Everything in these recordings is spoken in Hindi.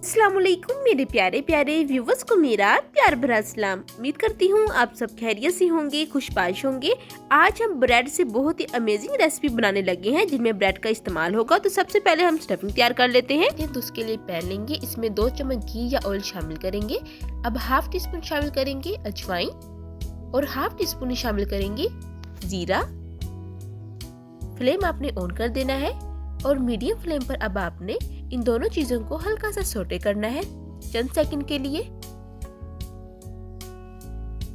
अस्सलामुअलैकुम मेरे प्यारे प्यारे व्यूवर्स को मेरा प्यार भरा सलाम। उम्मीद करती हूँ आप सब खैरियत से होंगे, खुशबाश होंगे। आज हम ब्रेड से बहुत ही अमेजिंग रेसिपी बनाने लगे हैं जिनमें ब्रेड का इस्तेमाल होगा। तो सबसे पहले हम स्टफिंग तैयार कर लेते हैं। तो उसके लिए पैन लेंगे, इसमें 2 चम्मच घी या ऑयल शामिल करेंगे। अब हाफ टी स्पून शामिल करेंगे अजवाइन और हाफ टी स्पून शामिल करेंगे जीरा। फ्लेम आपने ऑन कर देना है और मीडियम फ्लेम पर अब आपने इन दोनों चीजों को हल्का सा सौटे करना है चंद सेकंड के लिए।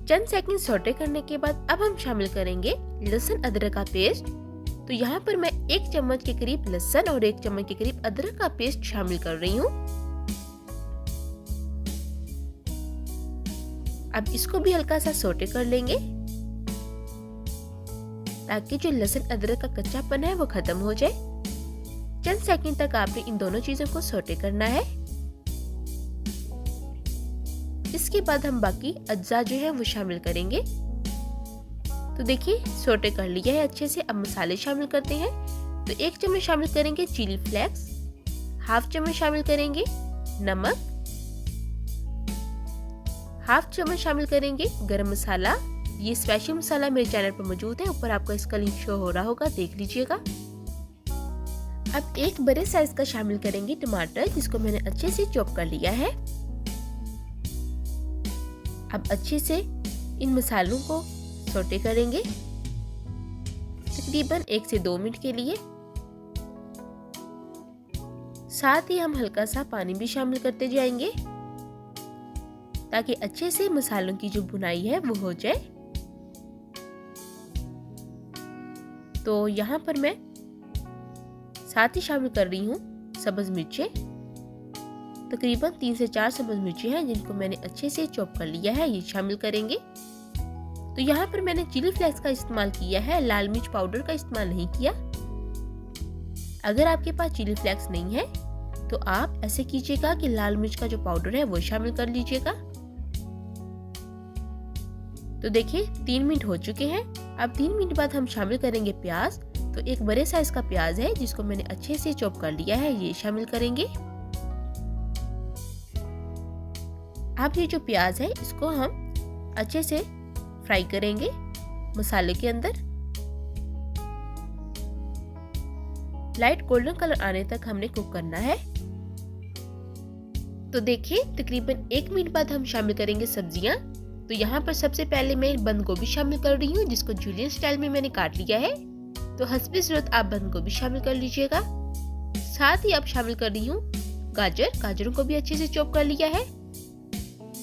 चंद सेकंड सौटे करने के बाद अब हम शामिल करेंगे लहसुन अदरक का पेस्ट। तो यहाँ पर मैं 1 चम्मच के करीब लहसुन और 1 चम्मच के करीब अदरक का पेस्ट शामिल कर रही हूँ। अब इसको भी हल्का सा सौटे कर लेंगे ताकि जो लहसुन अदरक का कच्चापन है वो खत्म हो जाए। चंद सेकंड तक आपने इन दोनों चीजों को सौटे करना है। इसके बाद हम बाकी अज्जा जो है वो शामिल करेंगे। तो देखिए सौटे कर लिया है अच्छे से। अब मसाले शामिल करते हैं। तो 1 चम्मच शामिल करेंगे चिली फ्लेक्स, हाफ चम्मच शामिल करेंगे नमक, हाफ चम्मच शामिल करेंगे गरम मसाला। ये स्पेशल मसाला मेरे चैनल पर मौजूद है, ऊपर आपको इसका लिंक शो हो रहा होगा, देख लीजिएगा। अब 1 बड़े साइज का शामिल करेंगे टमाटर, जिसको मैंने अच्छे से चॉप कर लिया है। अब अच्छे से इन मसालों को सौटे करेंगे तकरीबन 1 से 2 मिनट के लिए। साथ ही हम हल्का सा पानी भी शामिल करते जाएंगे ताकि अच्छे से मसालों की जो भुनाई है वो हो जाए। तो यहाँ पर मैं साथ ही शामिल कर रही हूँ सब्ज मिर्चें। तकरीबन 3 से 4 सब्ज मिर्चें हैं जिनको मैंने अच्छे से चॉप कर लिया है, ये शामिल करेंगे। तो यहाँ पर मैंने चिली फ्लेक्स का इस्तेमाल किया है, लाल मिर्च पाउडर का इस्तेमाल नहीं किया। अगर आपके पास चिली फ्लेक्स नहीं है तो आप ऐसे कीजिएगा कि लाल मिर्च का जो पाउडर है वो शामिल कर लीजिएगा। तो देखिए 3 मिनट हो चुके हैं। अब 3 मिनट बाद हम शामिल करेंगे प्याज। तो 1 बड़े साइज का प्याज है जिसको मैंने अच्छे से चॉप कर लिया है, ये शामिल करेंगे। अब ये जो प्याज है इसको हम अच्छे से फ्राई करेंगे मसाले के अंदर। लाइट गोल्डन कलर आने तक हमने कुक करना है। तो देखिए तकरीबन 1 मिनट बाद हम शामिल करेंगे सब्जियां। तो यहाँ पर सबसे पहले मैं बंद गोभी शामिल कर रही हूँ, जिसको जूलियन स्टाइल में मैंने काट लिया है। तो हस्बे ज़रूरत आप बंद गोभी शामिल कर लीजिएगा। साथ ही अब शामिल कर रही हूँ गाजरों को भी अच्छे से चॉप कर लिया है।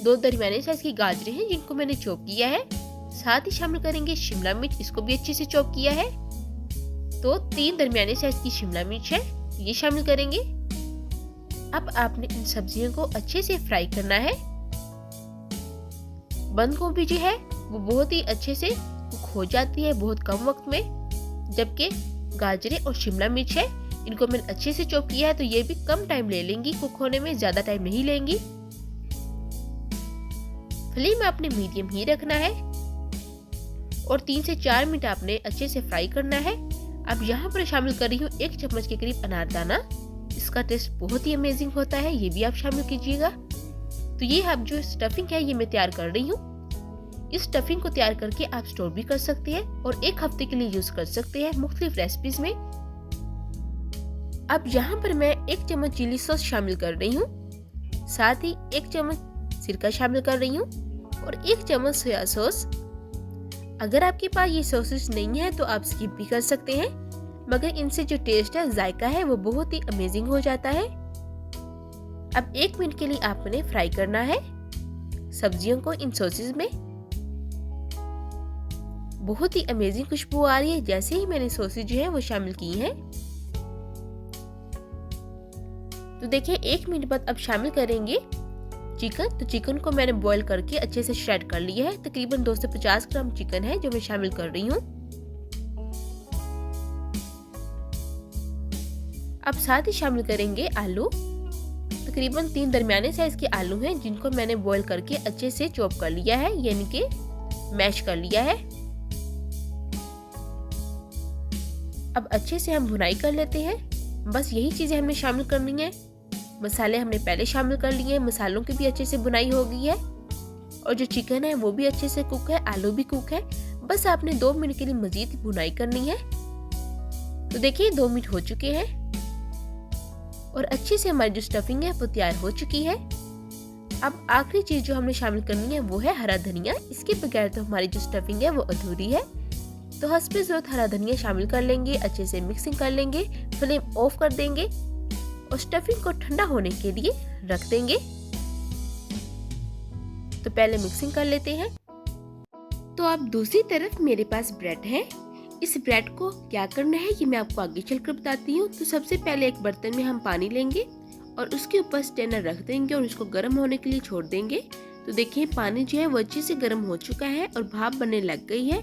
2 दरमियाने साइज की गाजरें हैं जिनको मैंने चॉप किया है। साथ ही शामिल करेंगे शिमला मिर्च, इसको भी अच्छे से चॉप किया है। तो 3 दरमियाने साइज की शिमला मिर्च है, ये शामिल करेंगे। अब आपने इन सब्जियों को अच्छे से फ्राई करना है। बंद गोभी जो है वो बहुत ही अच्छे से कुक हो जाती है बहुत कम वक्त में, जबकि गाजरें और शिमला मिर्च है इनको मैंने अच्छे से चॉप किया है, तो ये भी कम टाइम ले लेंगी कुक होने में, ज्यादा टाइम नहीं लेंगी। फ्लेम आपने मीडियम ही रखना है और 3 से 4 मिनट आपने अच्छे से फ्राई करना है। अब यहाँ पर शामिल कर रही हूँ 1 चम्मच के करीब अनारदाना। इसका टेस्ट बहुत ही अमेजिंग होता है, ये भी आप शामिल कीजिएगा। तो ये अब जो स्टफिंग है ये मैं तैयार कर रही हूँ। इस स्टफिंग को तैयार करके आप स्टोर भी कर सकते हैं और 1 हफ्ते के लिए यूज कर सकते हैं मुख्तलिफ रेसिपीज में। अब यहाँ पर मैं 1 चम्मच चिली सॉस शामिल कर रही हूँ। साथ ही 1 चम्मच सिरका शामिल कर रही हूँ और 1 चम्मच सोया सॉस। अगर आपके पास ये सॉसेस नहीं है तो आप स्किप भी कर सकते हैं, मगर इनसे जो टेस्ट है, जायका है, वो बहुत ही अमेजिंग हो जाता है। अब 1 मिनट के लिए आपने फ्राई करना है सब्जियों को इन सॉसेस में। बहुत ही अमेजिंग खुशबू आ रही है जैसे ही मैंने सॉसेज जो है वो शामिल की हैं। तो देखिए 1 मिनट बाद अब शामिल करेंगे चिकन। तो चिकन को मैंने बॉईल करके अच्छे से श्रेड कर लिया है। तकरीबन 250 ग्राम चिकन है जो मैं शामिल कर रही हूँ। अब साथ ही शामिल करेंगे आलू। तकरीबन 3 दरमियाने साइज के आलू हैं जिनको मैंने बॉईल करके अच्छे से चॉप कर लिया है, यानी कि मैश कर लिया है। अब अच्छे से हम भुनाई कर लेते हैं। बस यही चीजें हमें शामिल करनी है। मसाले हमने पहले शामिल कर लिए हैं, मसालों की भी अच्छे से बुनाई हो गई है और जो चिकन है वो भी अच्छे से कुक है, आलू भी कुक है। बस आपने 2 मिनट के लिए मजीद बुनाई करनी है। तो देखिए 2 मिनट हो चुके हैं और अच्छे से हमारी जो स्टफिंग है वो तैयार हो चुकी है। अब आखिरी चीज जो हमने शामिल करनी है वो है हरा धनिया। इसके बगैर तो हमारी जो स्टफिंग है वो अधूरी है। तो हस्बे ज़रूरत हरा धनिया शामिल कर लेंगे, अच्छे से मिक्सिंग कर लेंगे, फ्लेम ऑफ कर देंगे और स्टफिंग को ठंडा होने के लिए रख देंगे। तो पहले मिक्सिंग कर लेते हैं। तो अब दूसरी तरफ मेरे पास ब्रेड है। इस ब्रेड को क्या करना है ये मैं आपको आगे चलकर बताती हूँ। तो सबसे पहले एक बर्तन में हम पानी लेंगे और उसके ऊपर स्टेनर रख देंगे और उसको गर्म होने के लिए छोड़ देंगे। तो देखिए पानी जो है वो अच्छे से गर्म हो चुका है और भाप बनने लग गई है।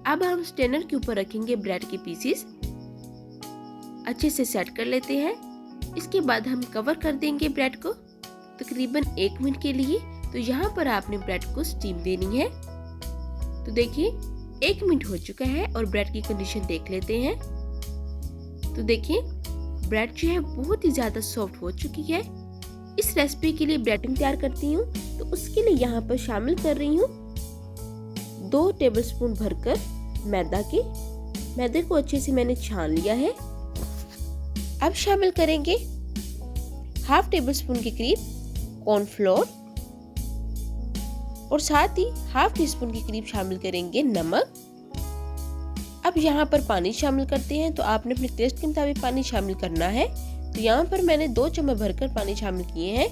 अब हम स्टेनर के ऊपर रखेंगे ब्रेड के पीसेस, अच्छे से सेट कर लेते हैं। इसके बाद हम कवर कर देंगे ब्रेड को तकरीबन 1 मिनट के लिए। तो यहाँ पर आपने ब्रेड को स्टीम देनी है। तो देखिए 1 मिनट हो चुका है और ब्रेड की कंडीशन देख लेते हैं। तो देखिए ब्रेड जो है बहुत ही ज्यादा सॉफ्ट हो चुकी है। इस रेसिपी के लिए ब्रेडिंग तैयार करती हूँ तो उसके लिए यहाँ पर शामिल कर रही हूँ 2 टेबलस्पून भरकर मैदे को अच्छे से मैंने छान लिया है। अब शामिल करेंगे ½ टेबलस्पून के करीब कॉर्नफ्लोर और साथ ही ½ टीस्पून के करीब शामिल करेंगे नमक। अब यहाँ पर पानी शामिल करते हैं। तो आपने अपने टेस्ट के मुताबिक पानी शामिल करना है। तो यहाँ पर मैंने 2 चम्मच भरकर पानी शामिल किए हैं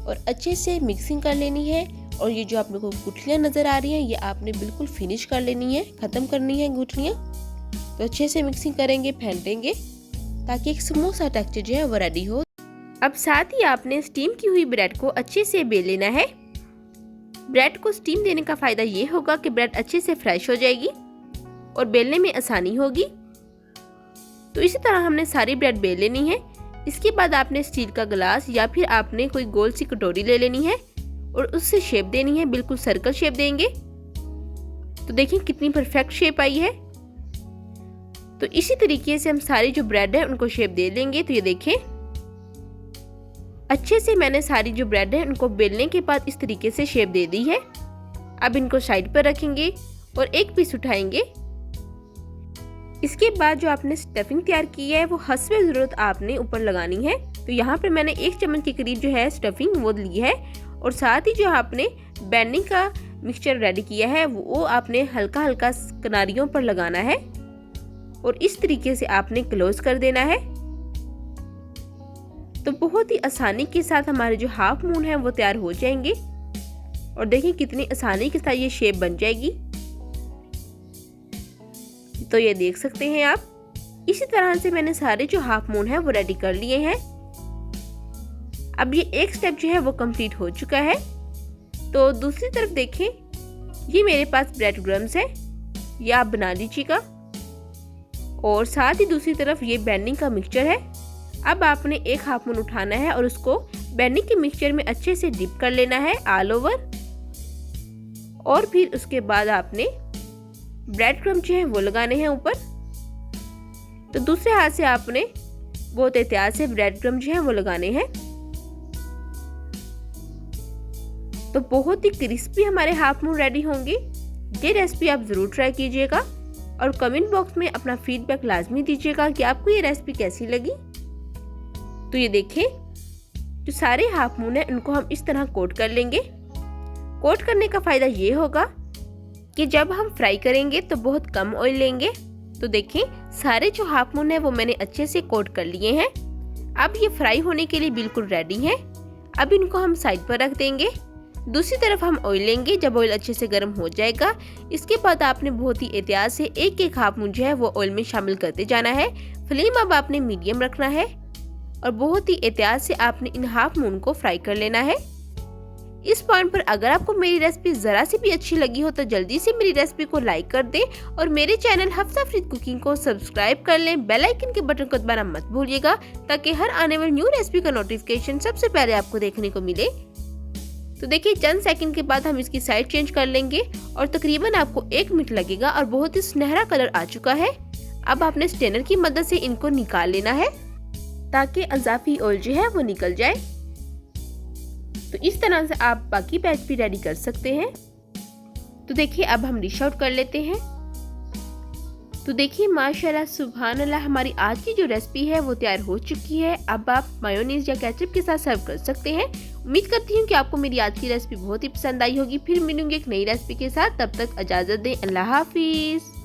और अच्छे से मिक्सिंग कर लेनी है। और ये जो आप लोगों को गुठलियाँ नजर आ रही हैं ये आपने बिल्कुल फिनिश कर लेनी है, खत्म करनी है गुठलियाँ। तो अच्छे से मिक्सिंग करेंगे, फेंटेंगे ताकि एक स्मूथ सा टेक्सचर जो है वो रेडी हो। अब साथ ही आपने स्टीम की हुई ब्रेड को अच्छे से बेल लेना है। ब्रेड को स्टीम देने का फायदा ये होगा कि ब्रेड अच्छे से फ्रेश हो जाएगी और बेलने में आसानी होगी। तो इसी तरह हमने सारी ब्रेड बेल लेनी है। इसके बाद आपने स्टील का गिलास या फिर आपने कोई गोल सी कटोरी ले लेनी है और उससे शेप देनी है, बिल्कुल सर्कल शेप देंगे। तो देखिए कितनी परफेक्ट शेप आई है। तो इसी तरीके से हम सारी जो ब्रेड है उनको शेप दे लेंगे। तो ये देखें अच्छे से मैंने सारी जो ब्रेड है उनको बेलने के बाद इस तरीके से शेप दे दी है। अब इनको साइड पर रखेंगे और एक पीस उठाएंगे। इसके बाद जो आपने स्टफिंग तैयार की है वो हस्बे ज़रूरत आपने ऊपर लगानी है। तो यहाँ पर मैंने 1 चम्मच के करीब जो है स्टफिंग वो ली है और साथ ही जो आपने बैंडिंग का मिक्सचर रेडी किया है वो आपने हल्का हल्का किनारियों पर लगाना है और इस तरीके से आपने क्लोज कर देना है। तो बहुत ही आसानी के साथ हमारे जो हाफ मून है वो तैयार हो जाएंगे और देखिए कितनी आसानी के साथ ये शेप बन जाएगी। तो ये देख सकते हैं आप। इसी तरह से मैंने सारे जो हाफ मून है वो रेडी कर लिए हैं। अब ये एक स्टेप जो है वो कंप्लीट हो चुका है। तो दूसरी तरफ देखें, ये मेरे पास ब्रेड क्रम्स है, ये आप बना लीजिएगा। और साथ ही दूसरी तरफ ये बैंडिंग का मिक्सचर है। अब आपने एक हाफ मून उठाना है और उसको बैंडिंग के मिक्सचर में अच्छे से डिप कर लेना है ऑल ओवर। और फिर उसके बाद आपने ब्रेड क्रम्स जो है वो लगाने हैं ऊपर। तो दूसरे हाथ से आपने बहुत एहतियात से ब्रेड क्रम्स जो है वो लगाने हैं। तो बहुत ही क्रिस्पी हमारे हाफ मून रेडी होंगे। ये रेसिपी आप जरूर ट्राई कीजिएगा और कमेंट बॉक्स में अपना फीडबैक लाजमी दीजिएगा कि आपको ये रेसिपी कैसी लगी। तो ये देखें जो सारे हाफ मून है उनको हम इस तरह कोट कर लेंगे। कोट करने का फायदा ये होगा कि जब हम फ्राई करेंगे तो बहुत कम ऑयल लेंगे। तो देखें सारे जो हाफ मून है वो मैंने अच्छे से कोट कर लिए हैं। अब ये फ्राई होने के लिए बिल्कुल रेडी हैं। अब इनको हम साइड पर रख देंगे। दूसरी तरफ हम ऑयल लेंगे। जब ऑयल अच्छे से गर्म हो जाएगा इसके बाद आपने बहुत ही एहतियात से एक एक हाफ मून जो है वो ऑयल में शामिल करते जाना है। फ्लेम अब आपने मीडियम रखना है और बहुत ही एहतियात से आपने इन हाफ मून को फ्राई कर लेना है। इस पॉइंट पर अगर आपको मेरी रेसिपी जरा सी भी अच्छी लगी हो तो जल्दी से मेरी रेसिपी को लाइक कर दें और मेरे चैनल हफ्सा फ्रीद कुकिंग को सब्सक्राइब कर लें। बेल आइकन के बटन को दबाना मत भूलिएगा ताकि हर आने वाली न्यू रेसिपी का नोटिफिकेशन सबसे पहले आपको देखने को मिले। तो देखिए चंद सेकंड के बाद हम इसकी साइड चेंज कर लेंगे और तकरीबन आपको 1 मिनट लगेगा और बहुत ही सुनहरा कलर आ चुका है। अब आपने स्ट्रेनर की मदद से इनको निकाल लेना है। ताकि अज़ाफ़ी ऑयल जो है वो निकल जाए। तो इस तरह से आप बाकी बैच भी रेडी कर सकते हैं। तो देखिए अब हम डिश आउट कर लेते हैं। तो देखिए माशाल्लाह सुभान अल्लाह, हमारी आज की जो रेसिपी है वो तैयार हो चुकी है। अब आप मायोनीज या केचप के साथ सर्व कर सकते हैं। उम्मीद करती हूँ कि आपको मेरी आज की रेसिपी बहुत ही पसंद आई होगी। फिर मिलूंगी एक नई रेसिपी के साथ, तब तक इजाज़त दें। अल्लाह हाफिज़।